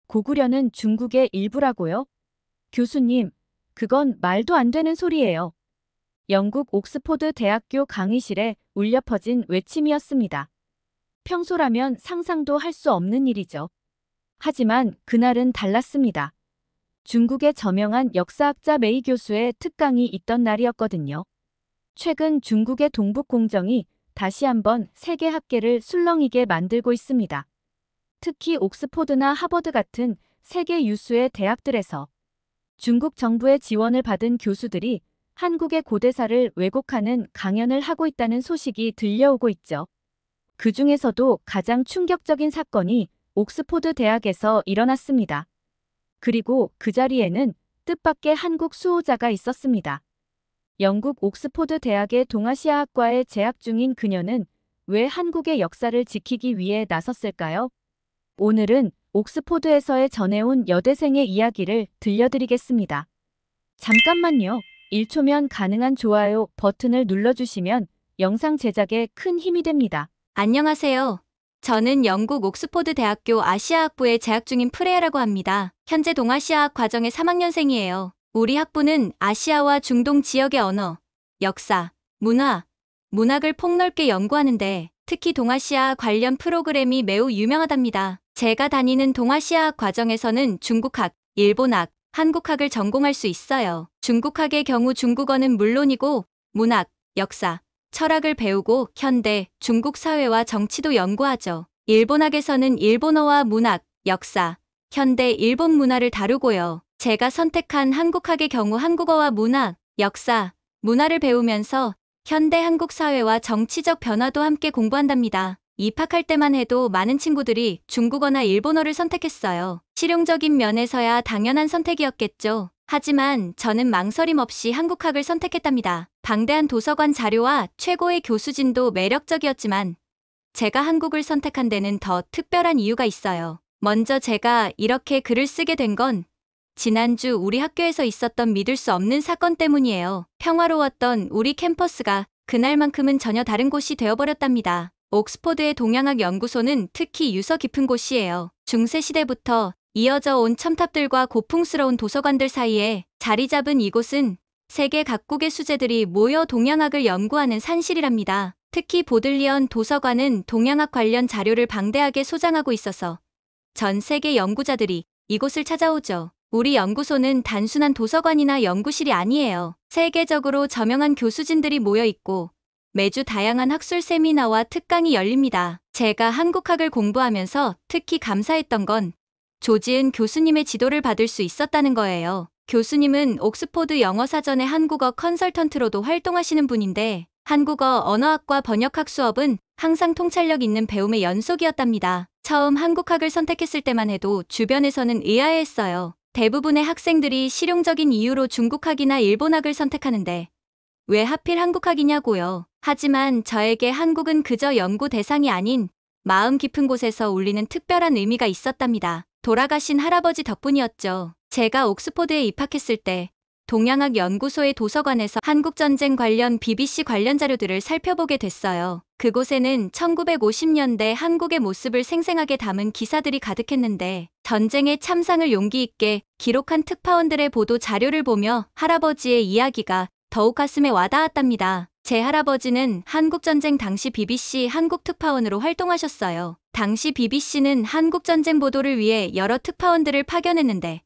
고구려는 중국의 일부라고요? 교수님, 그건 말도 안 되는 소리예요. 영국 옥스포드 대학교 강의실에 울려 퍼진 외침이었습니다. 평소라면 상상도 할 수 없는 일이죠. 하지만 그날은 달랐습니다. 중국의 저명한 역사학자 메이 교수의 특강이 있던 날이었거든요. 최근 중국의 동북공정이 다시 한번 세계 학계를 술렁이게 만들고 있습니다. 특히 옥스포드나 하버드 같은 세계 유수의 대학들에서 중국 정부의 지원을 받은 교수들이 한국의 고대사를 왜곡하는 강연을 하고 있다는 소식이 들려오고 있죠. 그 중에서도 가장 충격적인 사건이 옥스포드 대학에서 일어났습니다. 그리고 그 자리에는 뜻밖의 한국 수호자가 있었습니다. 영국 옥스포드 대학의 동아시아학과에 재학 중인 그녀는 왜 한국의 역사를 지키기 위해 나섰을까요? 오늘은 옥스포드에서의 전해온 여대생의 이야기를 들려드리겠습니다. 잠깐만요. 1초면 가능한 좋아요 버튼을 눌러주시면 영상 제작에 큰 힘이 됩니다. 안녕하세요. 저는 영국 옥스포드 대학교 아시아학부에 재학 중인 프레야라고 합니다. 현재 동아시아학 과정의 3학년생이에요. 우리 학부는 아시아와 중동 지역의 언어, 역사, 문학을 폭넓게 연구하는데 특히 동아시아 관련 프로그램이 매우 유명하답니다. 제가 다니는 동아시아학 과정에서는 중국학, 일본학, 한국학을 전공할 수 있어요. 중국학의 경우 중국어는 물론이고 문학, 역사, 철학을 배우고 현대 중국 사회와 정치도 연구하죠. 일본학에서는 일본어와 문학, 역사, 현대 일본 문화를 다루고요. 제가 선택한 한국학의 경우 한국어와 문학, 역사, 문화를 배우면서 현대 한국 사회와 정치적 변화도 함께 공부한답니다. 입학할 때만 해도 많은 친구들이 중국어나 일본어를 선택했어요. 실용적인 면에서야 당연한 선택이었겠죠. 하지만 저는 망설임 없이 한국학을 선택했답니다. 방대한 도서관 자료와 최고의 교수진도 매력적이었지만 제가 한국을 선택한 데는 더 특별한 이유가 있어요. 먼저 제가 이렇게 글을 쓰게 된 건 지난주 우리 학교에서 있었던 믿을 수 없는 사건 때문이에요. 평화로웠던 우리 캠퍼스가 그날만큼은 전혀 다른 곳이 되어버렸답니다. 옥스포드의 동양학 연구소는 특히 유서 깊은 곳이에요. 중세시대부터 이어져 온 첨탑들과 고풍스러운 도서관들 사이에 자리 잡은 이곳은 세계 각국의 수재들이 모여 동양학을 연구하는 산실이랍니다. 특히 보들리언 도서관은 동양학 관련 자료를 방대하게 소장하고 있어서 전 세계 연구자들이 이곳을 찾아오죠. 우리 연구소는 단순한 도서관이나 연구실이 아니에요. 세계적으로 저명한 교수진들이 모여 있고 매주 다양한 학술 세미나와 특강이 열립니다. 제가 한국학을 공부하면서 특히 감사했던 건 조지은 교수님의 지도를 받을 수 있었다는 거예요. 교수님은 옥스포드 영어사전의 한국어 컨설턴트로도 활동하시는 분인데 한국어 언어학과 번역학 수업은 항상 통찰력 있는 배움의 연속이었답니다. 처음 한국학을 선택했을 때만 해도 주변에서는 의아해했어요. 대부분의 학생들이 실용적인 이유로 중국학이나 일본학을 선택하는데 왜 하필 한국학이냐고요. 하지만 저에게 한국은 그저 연구 대상이 아닌 마음 깊은 곳에서 울리는 특별한 의미가 있었답니다. 돌아가신 할아버지 덕분이었죠. 제가 옥스포드에 입학했을 때 동양학 연구소의 도서관에서 한국전쟁 관련 BBC 관련 자료들을 살펴보게 됐어요. 그곳에는 1950년대 한국의 모습을 생생하게 담은 기사들이 가득했는데 전쟁의 참상을 용기 있게 기록한 특파원들의 보도 자료를 보며 할아버지의 이야기가 더욱 가슴에 와닿았답니다. 제 할아버지는 한국전쟁 당시 BBC 한국 특파원으로 활동하셨어요. 당시 BBC는 한국전쟁 보도를 위해 여러 특파원들을 파견했는데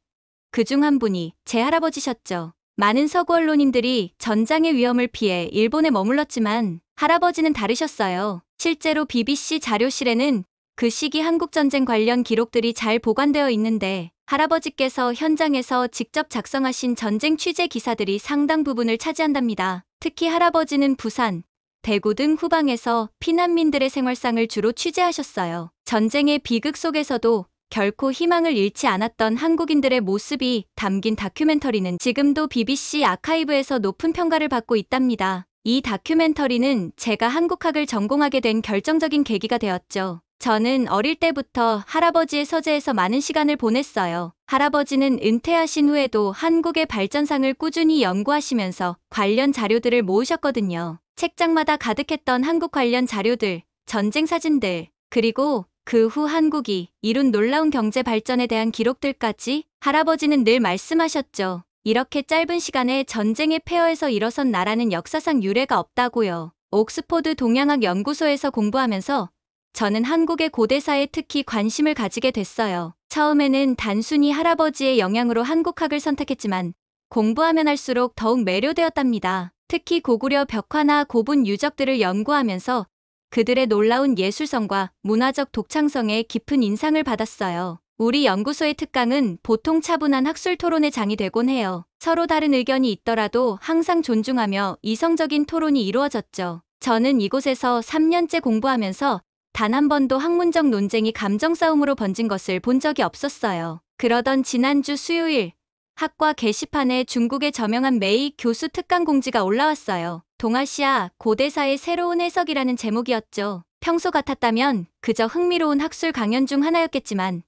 그중 한 분이 제 할아버지셨죠. 많은 서구 언론인들이 전장의 위험을 피해 일본에 머물렀지만 할아버지는 다르셨어요. 실제로 BBC 자료실에는 그 시기 한국전쟁 관련 기록들이 잘 보관되어 있는데 할아버지께서 현장에서 직접 작성하신 전쟁 취재 기사들이 상당 부분을 차지한답니다. 특히 할아버지는 부산, 대구 등 후방에서 피난민들의 생활상을 주로 취재하셨어요. 전쟁의 비극 속에서도 결코 희망을 잃지 않았던 한국인들의 모습이 담긴 다큐멘터리는 지금도 BBC 아카이브에서 높은 평가를 받고 있답니다. 이 다큐멘터리는 제가 한국학을 전공하게 된 결정적인 계기가 되었죠. 저는 어릴 때부터 할아버지의 서재에서 많은 시간을 보냈어요. 할아버지는 은퇴하신 후에도 한국의 발전상을 꾸준히 연구하시면서 관련 자료들을 모으셨거든요. 책장마다 가득했던 한국 관련 자료들, 전쟁 사진들, 그리고 그 후 한국이 이룬 놀라운 경제 발전에 대한 기록들까지 할아버지는 늘 말씀하셨죠. 이렇게 짧은 시간에 전쟁의 폐허에서 일어선 나라는 역사상 유례가 없다고요. 옥스포드 동양학 연구소에서 공부하면서 저는 한국의 고대사에 특히 관심을 가지게 됐어요. 처음에는 단순히 할아버지의 영향으로 한국학을 선택했지만 공부하면 할수록 더욱 매료되었답니다. 특히 고구려 벽화나 고분 유적들을 연구하면서 그들의 놀라운 예술성과 문화적 독창성에 깊은 인상을 받았어요. 우리 연구소의 특강은 보통 차분한 학술 토론의 장이 되곤 해요. 서로 다른 의견이 있더라도 항상 존중하며 이성적인 토론이 이루어졌죠. 저는 이곳에서 3년째 공부하면서 단 한 번도 학문적 논쟁이 감정 싸움으로 번진 것을 본 적이 없었어요. 그러던 지난주 수요일, 학과 게시판에 중국의 저명한 메이 교수 특강 공지가 올라왔어요. 동아시아 고대사의 새로운 해석이라는 제목이었죠. 평소 같았다면 그저 흥미로운 학술 강연 중 하나였겠지만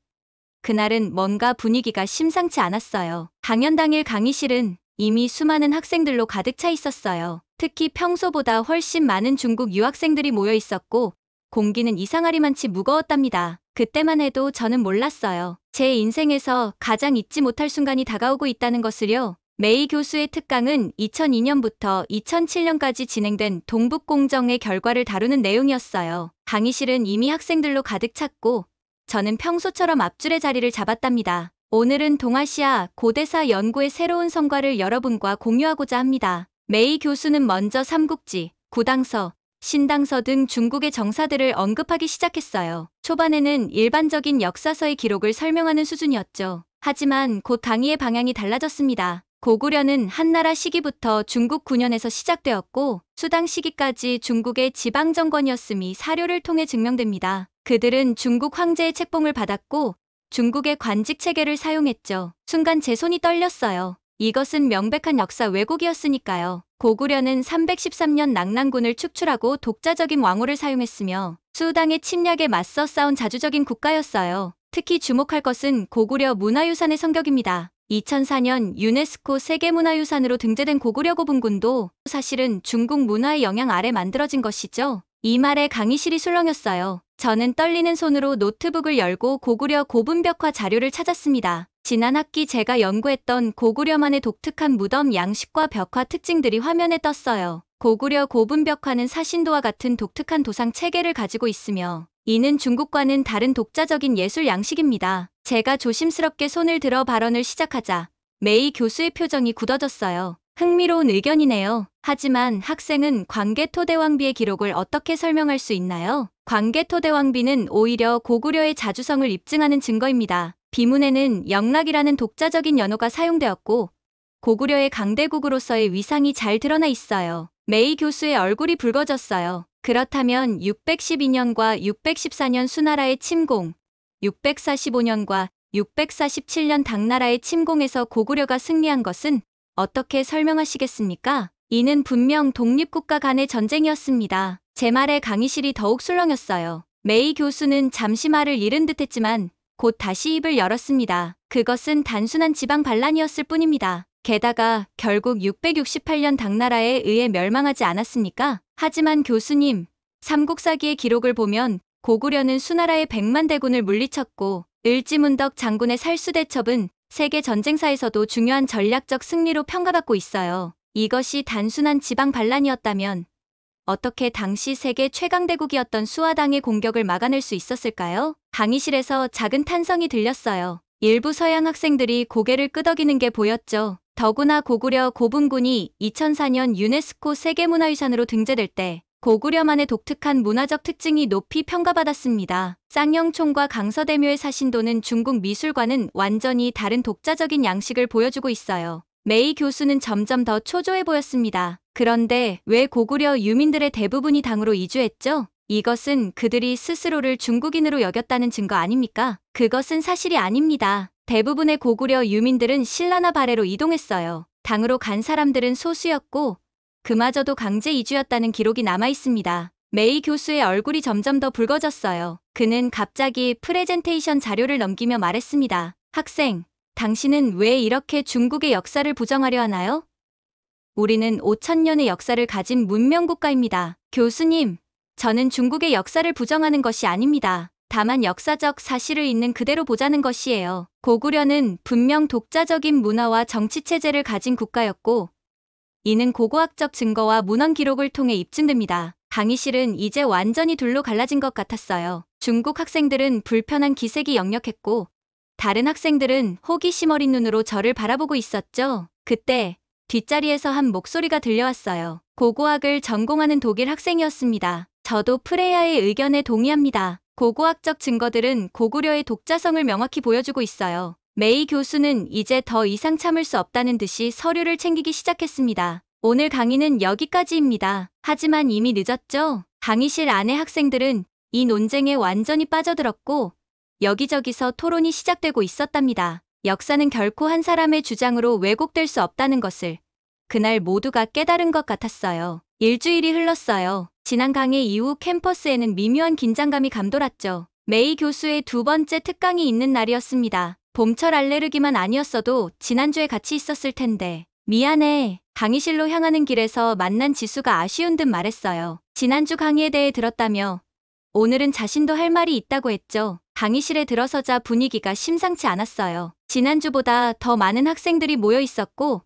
그날은 뭔가 분위기가 심상치 않았어요. 강연 당일 강의실은 이미 수많은 학생들로 가득 차 있었어요. 특히 평소보다 훨씬 많은 중국 유학생들이 모여 있었고 공기는 이상하리만치 무거웠답니다. 그때만 해도 저는 몰랐어요. 제 인생에서 가장 잊지 못할 순간이 다가오고 있다는 것을요. 메이 교수의 특강은 2002년부터 2007년까지 진행된 동북공정의 결과를 다루는 내용이었어요. 강의실은 이미 학생들로 가득 찼고 저는 평소처럼 앞줄의 자리를 잡았답니다. 오늘은 동아시아 고대사 연구의 새로운 성과를 여러분과 공유하고자 합니다. 메이 교수는 먼저 삼국지, 구당서, 신당서 등 중국의 정사들을 언급하기 시작했어요. 초반에는 일반적인 역사서의 기록을 설명하는 수준이었죠. 하지만 곧 강의의 방향이 달라졌습니다. 고구려는 한나라 시기부터 중국 9년에서 시작되었고 수당 시기까지 중국의 지방정권이었음이 사료를 통해 증명됩니다. 그들은 중국 황제의 책봉을 받았고 중국의 관직 체계를 사용했죠. 순간 제 손이 떨렸어요. 이것은 명백한 역사 왜곡이었으니까요. 고구려는 313년 낙랑군을 축출하고 독자적인 왕호를 사용했으며 수당의 침략에 맞서 싸운 자주적인 국가였어요. 특히 주목할 것은 고구려 문화유산의 성격입니다. 2004년 유네스코 세계문화유산으로 등재된 고구려 고분군도 사실은 중국 문화의 영향 아래 만들어진 것이죠. 이 말에 강의실이 술렁였어요. 저는 떨리는 손으로 노트북을 열고 고구려 고분벽화 자료를 찾았습니다. 지난 학기 제가 연구했던 고구려만의 독특한 무덤 양식과 벽화 특징들이 화면에 떴어요. 고구려 고분벽화는 사신도와 같은 독특한 도상 체계를 가지고 있으며 이는 중국과는 다른 독자적인 예술 양식입니다. 제가 조심스럽게 손을 들어 발언을 시작하자 메이 교수의 표정이 굳어졌어요. 흥미로운 의견이네요. 하지만 학생은 광개토대왕비의 기록을 어떻게 설명할 수 있나요? 광개토대왕비는 오히려 고구려의 자주성을 입증하는 증거입니다. 비문에는 영락이라는 독자적인 연호가 사용되었고 고구려의 강대국으로서의 위상이 잘 드러나 있어요. 메이 교수의 얼굴이 붉어졌어요. 그렇다면 612년과 614년 수나라의 침공, 645년과 647년 당나라의 침공에서 고구려가 승리한 것은 어떻게 설명하시겠습니까? 이는 분명 독립국가 간의 전쟁이었습니다. 제 말에 강의실이 더욱 술렁였어요. 메이 교수는 잠시 말을 잃은 듯했지만 곧 다시 입을 열었습니다. 그것은 단순한 지방 반란이었을 뿐입니다. 게다가 결국 668년 당나라에 의해 멸망하지 않았습니까? 하지만 교수님, 삼국사기의 기록을 보면 고구려는 수나라의 100만 대군을 물리쳤고 을지문덕 장군의 살수대첩은 세계 전쟁사에서도 중요한 전략적 승리로 평가받고 있어요. 이것이 단순한 지방 반란이었다면 어떻게 당시 세계 최강대국이었던 수하당의 공격을 막아낼 수 있었을까요? 강의실에서 작은 탄성이 들렸어요. 일부 서양 학생들이 고개를 끄덕이는 게 보였죠. 더구나 고구려 고분군이 2004년 유네스코 세계문화유산으로 등재될 때 고구려만의 독특한 문화적 특징이 높이 평가받았습니다. 쌍영총과 강서대묘의 사신도는 중국 미술과는 완전히 다른 독자적인 양식을 보여주고 있어요. 메이 교수는 점점 더 초조해 보였습니다. 그런데 왜 고구려 유민들의 대부분이 당으로 이주했죠? 이것은 그들이 스스로를 중국인으로 여겼다는 증거 아닙니까? 그것은 사실이 아닙니다. 대부분의 고구려 유민들은 신라나 발해로 이동했어요. 당으로 간 사람들은 소수였고 그마저도 강제 이주였다는 기록이 남아 있습니다. 메이 교수의 얼굴이 점점 더 붉어졌어요. 그는 갑자기 프레젠테이션 자료를 넘기며 말했습니다. 학생, 당신은 왜 이렇게 중국의 역사를 부정하려 하나요? 우리는 5,000년의 역사를 가진 문명국가입니다. 교수님, 저는 중국의 역사를 부정하는 것이 아닙니다. 다만 역사적 사실을 있는 그대로 보자는 것이에요. 고구려는 분명 독자적인 문화와 정치체제를 가진 국가였고, 이는 고고학적 증거와 문헌 기록을 통해 입증됩니다. 강의실은 이제 완전히 둘로 갈라진 것 같았어요. 중국 학생들은 불편한 기색이 역력했고, 다른 학생들은 호기심 어린 눈으로 저를 바라보고 있었죠. 그때 뒷자리에서 한 목소리가 들려왔어요. 고고학을 전공하는 독일 학생이었습니다. 저도 프레야의 의견에 동의합니다. 고고학적 증거들은 고구려의 독자성을 명확히 보여주고 있어요. 메이 교수는 이제 더 이상 참을 수 없다는 듯이 서류를 챙기기 시작했습니다. 오늘 강의는 여기까지입니다. 하지만 이미 늦었죠? 강의실 안의 학생들은 이 논쟁에 완전히 빠져들었고 여기저기서 토론이 시작되고 있었답니다. 역사는 결코 한 사람의 주장으로 왜곡될 수 없다는 것을 그날 모두가 깨달은 것 같았어요. 일주일이 흘렀어요. 지난 강의 이후 캠퍼스에는 미묘한 긴장감이 감돌았죠. 메이 교수의 두 번째 특강이 있는 날이었습니다. 봄철 알레르기만 아니었어도 지난주에 같이 있었을 텐데. 미안해. 강의실로 향하는 길에서 만난 지수가 아쉬운 듯 말했어요. 지난주 강의에 대해 들었다며 오늘은 자신도 할 말이 있다고 했죠. 강의실에 들어서자 분위기가 심상치 않았어요. 지난주보다 더 많은 학생들이 모여 있었고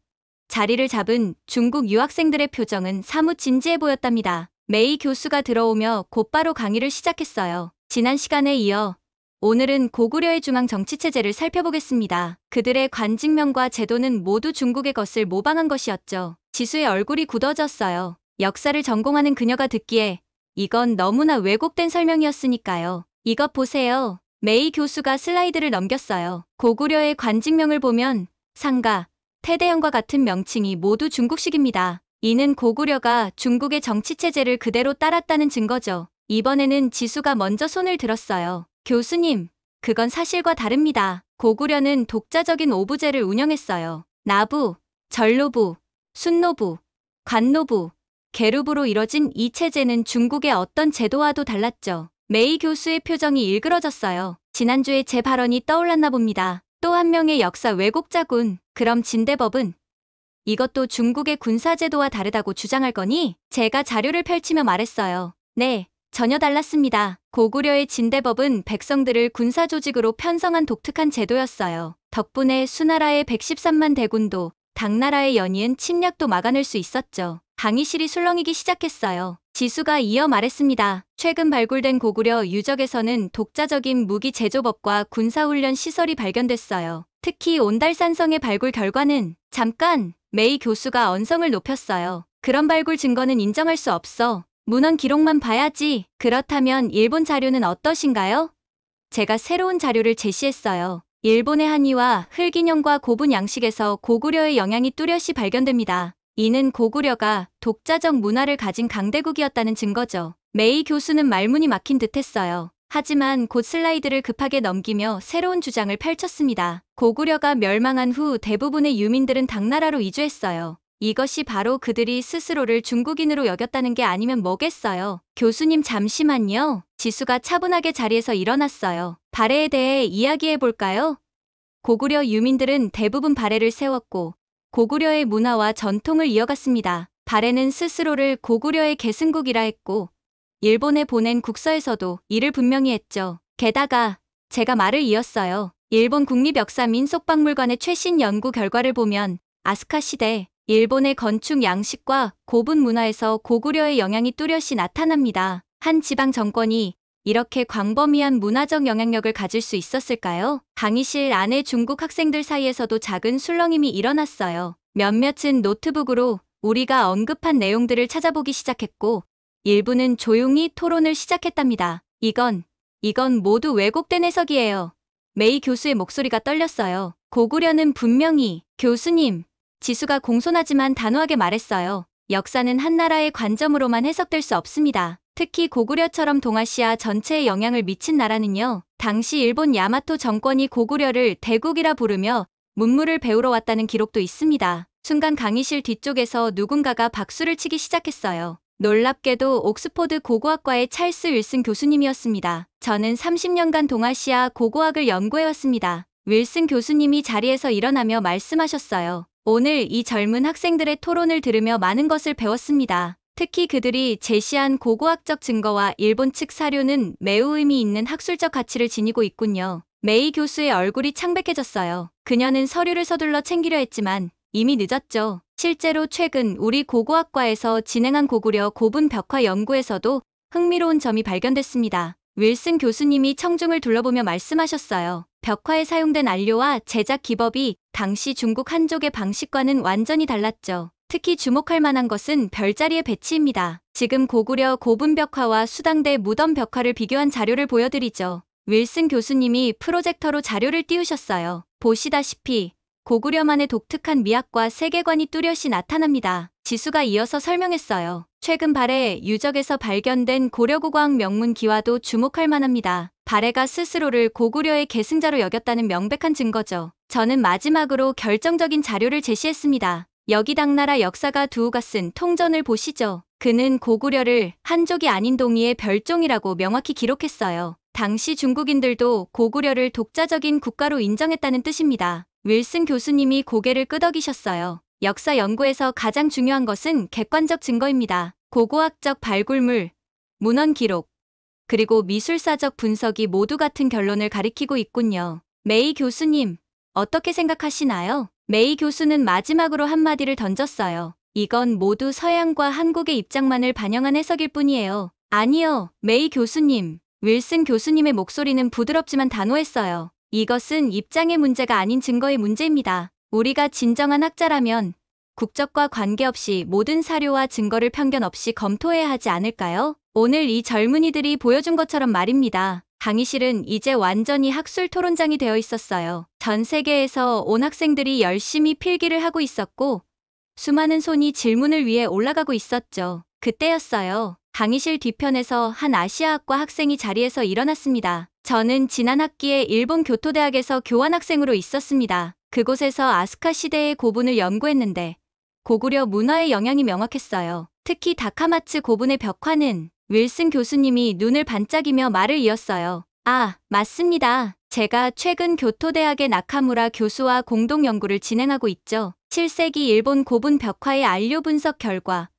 자리를 잡은 중국 유학생들의 표정은 사뭇 진지해 보였답니다. 메이 교수가 들어오며 곧바로 강의를 시작했어요. 지난 시간에 이어 오늘은 고구려의 중앙 정치체제를 살펴보겠습니다. 그들의 관직명과 제도는 모두 중국의 것을 모방한 것이었죠. 지수의 얼굴이 굳어졌어요. 역사를 전공하는 그녀가 듣기에 이건 너무나 왜곡된 설명이었으니까요. 이것 보세요. 메이 교수가 슬라이드를 넘겼어요. 고구려의 관직명을 보면 상가, 태대형과 같은 명칭이 모두 중국식입니다. 이는 고구려가 중국의 정치체제를 그대로 따랐다는 증거죠. 이번에는 지수가 먼저 손을 들었어요. 교수님, 그건 사실과 다릅니다. 고구려는 독자적인 오부제를 운영했어요. 나부, 전로부, 순노부, 관노부, 계루부로 이뤄진 이 체제는 중국의 어떤 제도와도 달랐죠. 메이 교수의 표정이 일그러졌어요. 지난주에 제 발언이 떠올랐나 봅니다. 또 한 명의 역사 왜곡자군. 그럼 진대법은? 이것도 중국의 군사제도와 다르다고 주장할 거니? 제가 자료를 펼치며 말했어요. 네, 전혀 달랐습니다. 고구려의 진대법은 백성들을 군사조직으로 편성한 독특한 제도였어요. 덕분에 수나라의 113만 대군도 당나라의 연이은 침략도 막아낼 수 있었죠. 강의실이 술렁이기 시작했어요. 지수가 이어 말했습니다. 최근 발굴된 고구려 유적에서는 독자적인 무기 제조법과 군사훈련 시설이 발견됐어요. 특히 온달산성의 발굴 결과는 잠깐! 메이 교수가 언성을 높였어요. 그런 발굴 증거는 인정할 수 없어. 문헌 기록만 봐야지. 그렇다면 일본 자료는 어떠신가요? 제가 새로운 자료를 제시했어요. 일본의 한의와 흙인형과 고분 양식에서 고구려의 영향이 뚜렷이 발견됩니다. 이는 고구려가 독자적 문화를 가진 강대국이었다는 증거죠. 메이 교수는 말문이 막힌 듯했어요. 하지만 곧 슬라이드를 급하게 넘기며 새로운 주장을 펼쳤습니다. 고구려가 멸망한 후 대부분의 유민들은 당나라로 이주했어요. 이것이 바로 그들이 스스로를 중국인으로 여겼다는 게 아니면 뭐겠어요. 교수님 잠시만요. 지수가 차분하게 자리에서 일어났어요. 발해에 대해 이야기해볼까요? 고구려 유민들은 대부분 발해를 세웠고 고구려의 문화와 전통을 이어갔습니다. 발해는 스스로를 고구려의 계승국이라 했고 일본에 보낸 국서에서도 이를 분명히 했죠. 게다가 제가 말을 이었어요. 일본 국립역사민속박물관의 최신 연구 결과를 보면 아스카 시대 일본의 건축 양식과 고분 문화에서 고구려의 영향이 뚜렷이 나타납니다. 한 지방 정권이 이렇게 광범위한 문화적 영향력을 가질 수 있었을까요? 강의실 안의 중국 학생들 사이에서도 작은 술렁임이 일어났어요. 몇몇은 노트북으로 우리가 언급한 내용들을 찾아보기 시작했고 일부는 조용히 토론을 시작했답니다. 이건 모두 왜곡된 해석이에요. 메이 교수의 목소리가 떨렸어요. 고구려는 분명히 교수님, 지수가 공손하지만 단호하게 말했어요. 역사는 한 나라의 관점으로만 해석될 수 없습니다. 특히 고구려처럼 동아시아 전체에 영향을 미친 나라는요. 당시 일본 야마토 정권이 고구려를 대국이라 부르며 문물을 배우러 왔다는 기록도 있습니다. 순간 강의실 뒤쪽에서 누군가가 박수를 치기 시작했어요. 놀랍게도 옥스포드 고고학과의 찰스 윌슨 교수님이었습니다. 저는 30년간 동아시아 고고학을 연구해왔습니다. 윌슨 교수님이 자리에서 일어나며 말씀하셨어요. 오늘 이 젊은 학생들의 토론을 들으며 많은 것을 배웠습니다. 특히 그들이 제시한 고고학적 증거와 일본 측 사료는 매우 의미 있는 학술적 가치를 지니고 있군요. 메이 교수의 얼굴이 창백해졌어요. 그녀는 서류를 서둘러 챙기려 했지만 이미 늦었죠. 실제로 최근 우리 고고학과에서 진행한 고구려 고분 벽화 연구에서도 흥미로운 점이 발견됐습니다. 윌슨 교수님이 청중을 둘러보며 말씀하셨어요. 벽화에 사용된 안료와 제작 기법이 당시 중국 한족의 방식과는 완전히 달랐죠. 특히 주목할 만한 것은 별자리의 배치입니다. 지금 고구려 고분 벽화와 수당대 무덤 벽화를 비교한 자료를 보여드리죠. 윌슨 교수님이 프로젝터로 자료를 띄우셨어요. 보시다시피 고구려만의 독특한 미학과 세계관이 뚜렷이 나타납니다. 지수가 이어서 설명했어요. 최근 발해 유적에서 발견된 고려고고학 명문 기와도 주목할 만합니다. 발해가 스스로를 고구려의 계승자로 여겼다는 명백한 증거죠. 저는 마지막으로 결정적인 자료를 제시했습니다. 여기 당나라 역사가 두우가 쓴 통전을 보시죠. 그는 고구려를 한족이 아닌 동이의 별종이라고 명확히 기록했어요. 당시 중국인들도 고구려를 독자적인 국가로 인정했다는 뜻입니다. 윌슨 교수님이 고개를 끄덕이셨어요. 역사 연구에서 가장 중요한 것은 객관적 증거입니다. 고고학적 발굴물, 문헌 기록, 그리고 미술사적 분석이 모두 같은 결론을 가리키고 있군요. 메이 교수님, 어떻게 생각하시나요? 메이 교수는 마지막으로 한마디를 던졌어요. 이건 모두 서양과 한국의 입장만을 반영한 해석일 뿐이에요. 아니요, 메이 교수님. 윌슨 교수님의 목소리는 부드럽지만 단호했어요. 이것은 입장의 문제가 아닌 증거의 문제입니다. 우리가 진정한 학자라면 국적과 관계없이 모든 사료와 증거를 편견 없이 검토해야 하지 않을까요? 오늘 이 젊은이들이 보여준 것처럼 말입니다. 강의실은 이제 완전히 학술 토론장이 되어 있었어요. 전 세계에서 온 학생들이 열심히 필기를 하고 있었고 수많은 손이 질문을 위해 올라가고 있었죠. 그때였어요. 강의실 뒤편에서 한 아시아학과 학생이 자리에서 일어났습니다. 저는 지난 학기에 일본 교토대학에서 교환학생으로 있었습니다. 그곳에서 아스카 시대의 고분을 연구했는데 고구려 문화의 영향이 명확했어요. 특히 다카마츠 고분의 벽화는 윌슨 교수님이 눈을 반짝이며 말을 이었어요. 아, 맞습니다. 제가 최근 교토대학의 나카무라 교수와 공동 연구를 진행하고 있죠. 7세기 일본 고분 벽화의 안료 분석 결과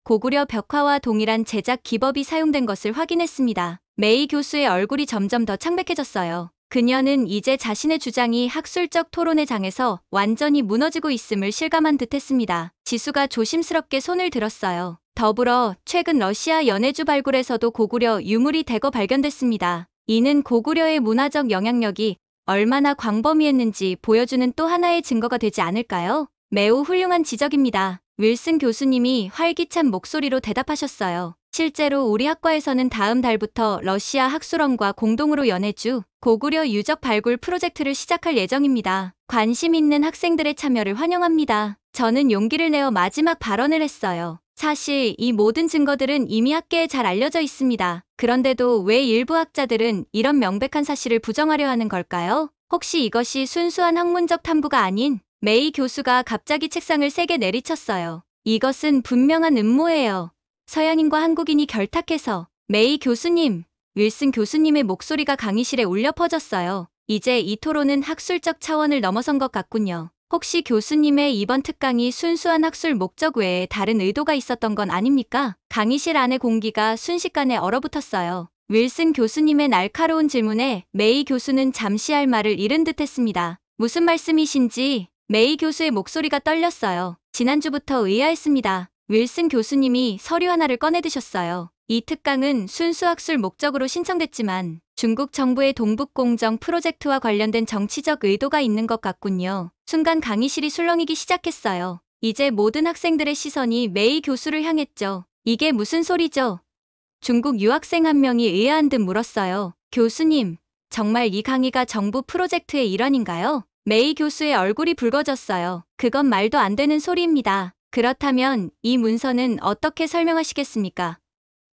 고구려 벽화와 동일한 제작 기법이 사용된 것을 확인했습니다. 메이 교수의 얼굴이 점점 더 창백해졌어요. 그녀는 이제 자신의 주장이 학술적 토론의 장에서 완전히 무너지고 있음을 실감한 듯했습니다. 지수가 조심스럽게 손을 들었어요. 더불어 최근 러시아 연해주 발굴에서도 고구려 유물이 대거 발견됐습니다. 이는 고구려의 문화적 영향력이 얼마나 광범위했는지 보여주는 또 하나의 증거가 되지 않을까요? 매우 훌륭한 지적입니다. 윌슨 교수님이 활기찬 목소리로 대답하셨어요. 실제로 우리 학과에서는 다음 달부터 러시아 학술원과 공동으로 연해주 고구려 유적 발굴 프로젝트를 시작할 예정입니다. 관심 있는 학생들의 참여를 환영합니다. 저는 용기를 내어 마지막 발언을 했어요. 사실 이 모든 증거들은 이미 학계에 잘 알려져 있습니다. 그런데도 왜 일부 학자들은 이런 명백한 사실을 부정하려 하는 걸까요? 혹시 이것이 순수한 학문적 탐구가 아닌 메이 교수가 갑자기 책상을 세게 내리쳤어요. 이것은 분명한 음모예요. 서양인과 한국인이 결탁해서 메이 교수님, 윌슨 교수님의 목소리가 강의실에 울려 퍼졌어요. 이제 이 토론은 학술적 차원을 넘어선 것 같군요. 혹시 교수님의 이번 특강이 순수한 학술 목적 외에 다른 의도가 있었던 건 아닙니까? 강의실 안의 공기가 순식간에 얼어붙었어요. 윌슨 교수님의 날카로운 질문에 메이 교수는 잠시 할 말을 잃은 듯했습니다. 무슨 말씀이신지 메이 교수의 목소리가 떨렸어요. 지난주부터 의아했습니다. 윌슨 교수님이 서류 하나를 꺼내드셨어요. 이 특강은 순수학술 목적으로 신청됐지만 중국 정부의 동북공정 프로젝트와 관련된 정치적 의도가 있는 것 같군요. 순간 강의실이 술렁이기 시작했어요. 이제 모든 학생들의 시선이 메이 교수를 향했죠. 이게 무슨 소리죠? 중국 유학생 한 명이 의아한 듯 물었어요. 교수님, 정말 이 강의가 정부 프로젝트의 일환인가요? 메이 교수의 얼굴이 붉어졌어요. 그건 말도 안 되는 소리입니다. 그렇다면 이 문서는 어떻게 설명하시겠습니까?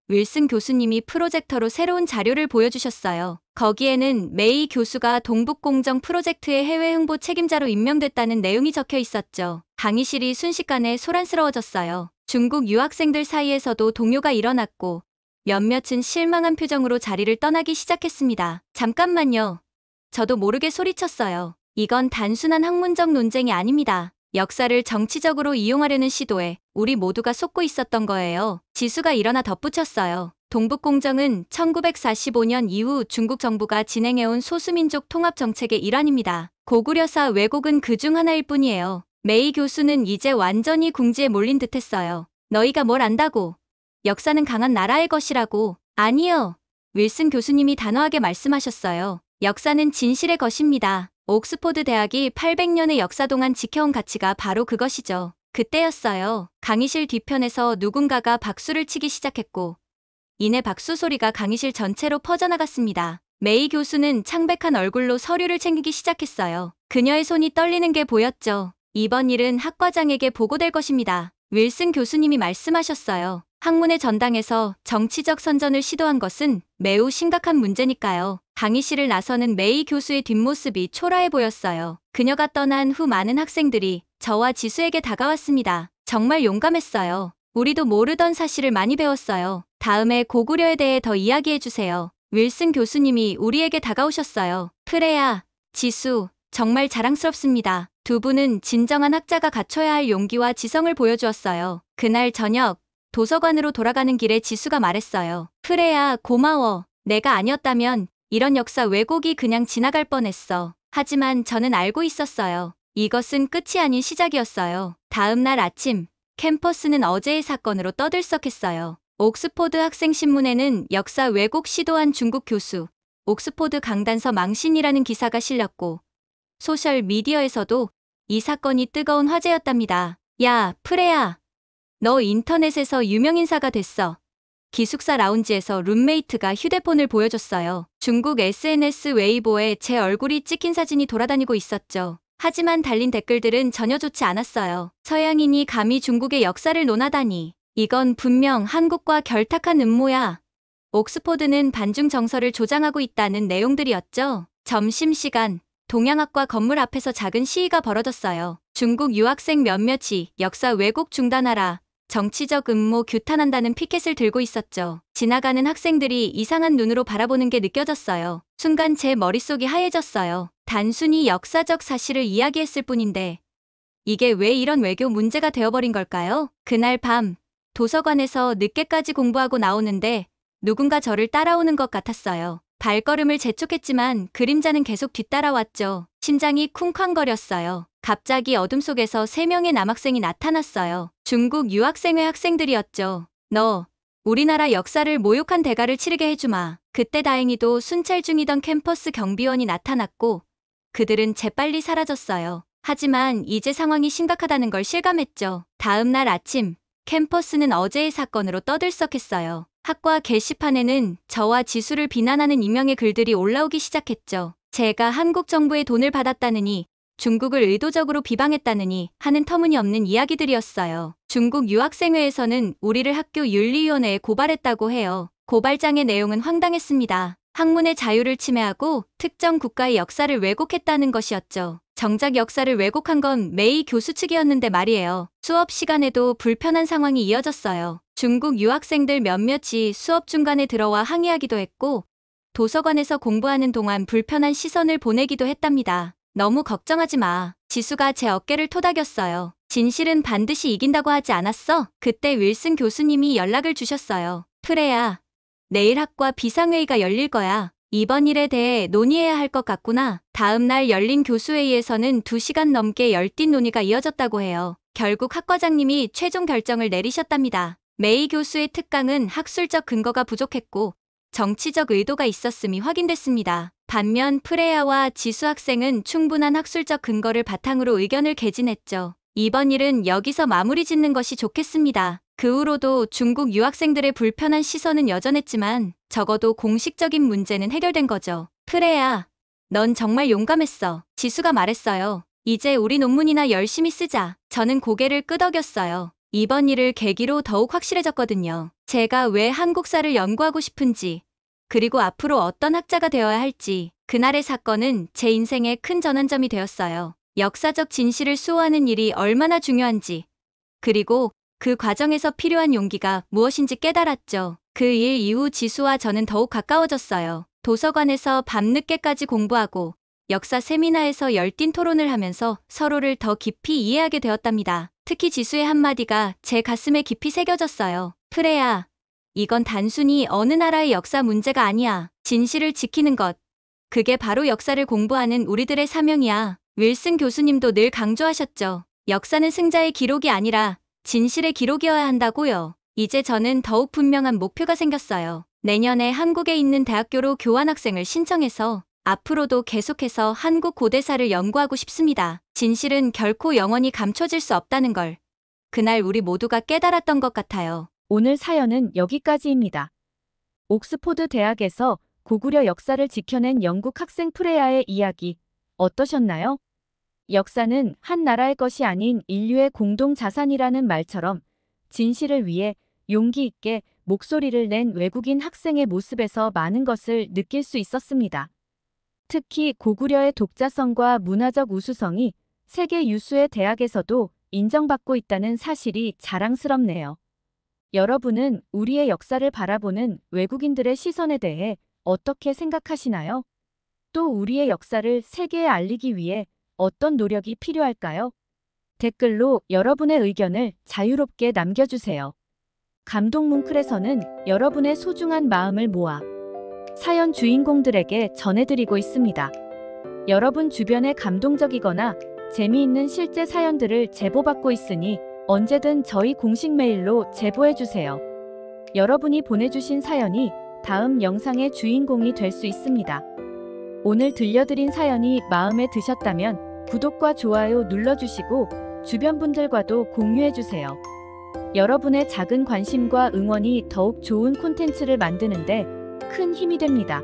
윌슨 교수님이 프로젝터로 새로운 자료를 보여주셨어요. 거기에는 메이 교수가 동북공정 프로젝트의 해외 홍보 책임자로 임명됐다는 내용이 적혀 있었죠. 강의실이 순식간에 소란스러워졌어요. 중국 유학생들 사이에서도 동요가 일어났고 몇몇은 실망한 표정으로 자리를 떠나기 시작했습니다. 잠깐만요. 저도 모르게 소리쳤어요. 이건 단순한 학문적 논쟁이 아닙니다. 역사를 정치적으로 이용하려는 시도에 우리 모두가 속고 있었던 거예요. 지수가 일어나 덧붙였어요. 동북공정은 1945년 이후 중국 정부가 진행해온 소수민족 통합 정책의 일환입니다. 고구려사 왜곡은 그중 하나일 뿐이에요. 메이 교수는 이제 완전히 궁지에 몰린 듯했어요. 너희가 뭘 안다고? 역사는 강한 나라의 것이라고. 아니요. 윌슨 교수님이 단호하게 말씀하셨어요. 역사는 진실의 것입니다. 옥스포드 대학이 800년의 역사 동안 지켜온 가치가 바로 그것이죠. 그때였어요. 강의실 뒤편에서 누군가가 박수를 치기 시작했고 이내 박수 소리가 강의실 전체로 퍼져나갔습니다. 메이 교수는 창백한 얼굴로 서류를 챙기기 시작했어요. 그녀의 손이 떨리는 게 보였죠. 이번 일은 학과장에게 보고될 것입니다. 윌슨 교수님이 말씀하셨어요. 학문의 전당에서 정치적 선전을 시도한 것은 매우 심각한 문제니까요. 강의실을 나서는 메이 교수의 뒷모습이 초라해 보였어요. 그녀가 떠난 후 많은 학생들이 저와 지수에게 다가왔습니다. 정말 용감했어요. 우리도 모르던 사실을 많이 배웠어요. 다음에 고구려에 대해 더 이야기해주세요. 윌슨 교수님이 우리에게 다가오셨어요. 프레야, 지수, 정말 자랑스럽습니다. 두 분은 진정한 학자가 갖춰야 할 용기와 지성을 보여주었어요. 그날 저녁, 도서관으로 돌아가는 길에 지수가 말했어요. 프레야, 고마워. 내가 아니었다면 이런 역사 왜곡이 그냥 지나갈 뻔했어. 하지만 저는 알고 있었어요. 이것은 끝이 아닌 시작이었어요. 다음 날 아침, 캠퍼스는 어제의 사건으로 떠들썩했어요. 옥스포드 학생신문에는 역사 왜곡 시도한 중국 교수, 옥스포드 강단서 망신이라는 기사가 실렸고 소셜미디어에서도 이 사건이 뜨거운 화제였답니다. 야, 프레야. 너 인터넷에서 유명인사가 됐어. 기숙사 라운지에서 룸메이트가 휴대폰을 보여줬어요. 중국 SNS 웨이보에 제 얼굴이 찍힌 사진이 돌아다니고 있었죠. 하지만 달린 댓글들은 전혀 좋지 않았어요. 서양인이 감히 중국의 역사를 논하다니. 이건 분명 한국과 결탁한 음모야. 옥스포드는 반중 정서를 조장하고 있다는 내용들이었죠. 점심시간, 동양학과 건물 앞에서 작은 시위가 벌어졌어요. 중국 유학생 몇몇이 역사 왜곡 중단하라, 정치적 음모 규탄한다는 피켓을 들고 있었죠. 지나가는 학생들이 이상한 눈으로 바라보는 게 느껴졌어요. 순간 제 머릿속이 하얘졌어요. 단순히 역사적 사실을 이야기했을 뿐인데 이게 왜 이런 외교 문제가 되어버린 걸까요? 그날 밤 도서관에서 늦게까지 공부하고 나오는데 누군가 저를 따라오는 것 같았어요. 발걸음을 재촉했지만 그림자는 계속 뒤따라왔죠. 심장이 쿵쾅거렸어요. 갑자기 어둠 속에서 3명의 남학생이 나타났어요. 중국 유학생회 학생들이었죠. 너, 우리나라 역사를 모욕한 대가를 치르게 해주마. 그때 다행히도 순찰 중이던 캠퍼스 경비원이 나타났고 그들은 재빨리 사라졌어요. 하지만 이제 상황이 심각하다는 걸 실감했죠. 다음 날 아침, 캠퍼스는 어제의 사건으로 떠들썩했어요. 학과 게시판에는 저와 지수를 비난하는 익명의 글들이 올라오기 시작했죠. 제가 한국 정부의 돈을 받았다느니, 중국을 의도적으로 비방했다느니 하는 터무니없는 이야기들이었어요. 중국 유학생회에서는 우리를 학교 윤리위원회에 고발했다고 해요. 고발장의 내용은 황당했습니다. 학문의 자유를 침해하고 특정 국가의 역사를 왜곡했다는 것이었죠. 정작 역사를 왜곡한 건 메이 교수 측이었는데 말이에요. 수업 시간에도 불편한 상황이 이어졌어요. 중국 유학생들 몇몇이 수업 중간에 들어와 항의하기도 했고 도서관에서 공부하는 동안 불편한 시선을 보내기도 했답니다. 너무 걱정하지 마. 지수가 제 어깨를 토닥였어요. 진실은 반드시 이긴다고 하지 않았어? 그때 윌슨 교수님이 연락을 주셨어요. 프레야, 내일 학과 비상회의가 열릴 거야. 이번 일에 대해 논의해야 할 것 같구나. 다음 날 열린 교수회의에서는 2시간 넘게 열띤 논의가 이어졌다고 해요. 결국 학과장님이 최종 결정을 내리셨답니다. 메이 교수의 특강은 학술적 근거가 부족했고 정치적 의도가 있었음이 확인됐습니다. 반면 프레야와 지수 학생은 충분한 학술적 근거를 바탕으로 의견을 개진했죠. 이번 일은 여기서 마무리 짓는 것이 좋겠습니다. 그 후로도 중국 유학생들의 불편한 시선은 여전했지만 적어도 공식적인 문제는 해결된 거죠. 프레야, 넌 정말 용감했어. 지수가 말했어요. 이제 우리 논문이나 열심히 쓰자. 저는 고개를 끄덕였어요. 이번 일을 계기로 더욱 확실해졌거든요. 제가 왜 한국사를 연구하고 싶은지, 그리고 앞으로 어떤 학자가 되어야 할지. 그날의 사건은 제 인생의 큰 전환점이 되었어요. 역사적 진실을 수호하는 일이 얼마나 중요한지, 그리고 그 과정에서 필요한 용기가 무엇인지 깨달았죠. 그 일 이후 지수와 저는 더욱 가까워졌어요. 도서관에서 밤늦게까지 공부하고 역사 세미나에서 열띤 토론을 하면서 서로를 더 깊이 이해하게 되었답니다. 특히 지수의 한마디가 제 가슴에 깊이 새겨졌어요. 프레야, 이건 단순히 어느 나라의 역사 문제가 아니야. 진실을 지키는 것. 그게 바로 역사를 공부하는 우리들의 사명이야. 윌슨 교수님도 늘 강조하셨죠. 역사는 승자의 기록이 아니라 진실의 기록이어야 한다고요. 이제 저는 더욱 분명한 목표가 생겼어요. 내년에 한국에 있는 대학교로 교환학생을 신청해서 앞으로도 계속해서 한국 고대사를 연구하고 싶습니다. 진실은 결코 영원히 감춰질 수 없다는 걸 그날 우리 모두가 깨달았던 것 같아요. 오늘 사연은 여기까지입니다. 옥스포드 대학에서 고구려 역사를 지켜낸 영국 학생 프레야의 이야기 어떠셨나요? 역사는 한 나라의 것이 아닌 인류의 공동 자산이라는 말처럼 진실을 위해 용기 있게 목소리를 낸 외국인 학생의 모습에서 많은 것을 느낄 수 있었습니다. 특히 고구려의 독자성과 문화적 우수성이 세계 유수의 대학에서도 인정받고 있다는 사실이 자랑스럽네요. 여러분은 우리의 역사를 바라보는 외국인들의 시선에 대해 어떻게 생각하시나요? 또 우리의 역사를 세계에 알리기 위해 어떤 노력이 필요할까요? 댓글로 여러분의 의견을 자유롭게 남겨주세요. 감동 뭉클에서는 여러분의 소중한 마음을 모아 사연 주인공들에게 전해드리고 있습니다. 여러분 주변에 감동적이거나 재미있는 실제 사연들을 제보받고 있으니 언제든 저희 공식 메일로 제보해주세요. 여러분이 보내주신 사연이 다음 영상의 주인공이 될 수 있습니다. 오늘 들려드린 사연이 마음에 드셨다면 구독과 좋아요 눌러주시고 주변 분들과도 공유해주세요. 여러분의 작은 관심과 응원이 더욱 좋은 콘텐츠를 만드는데 큰 힘이 됩니다.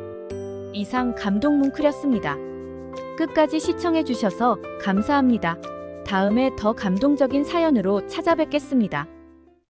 이상 감동 뭉클이었습니다. 끝까지 시청해주셔서 감사합니다. 다음에 더 감동적인 사연으로 찾아뵙겠습니다.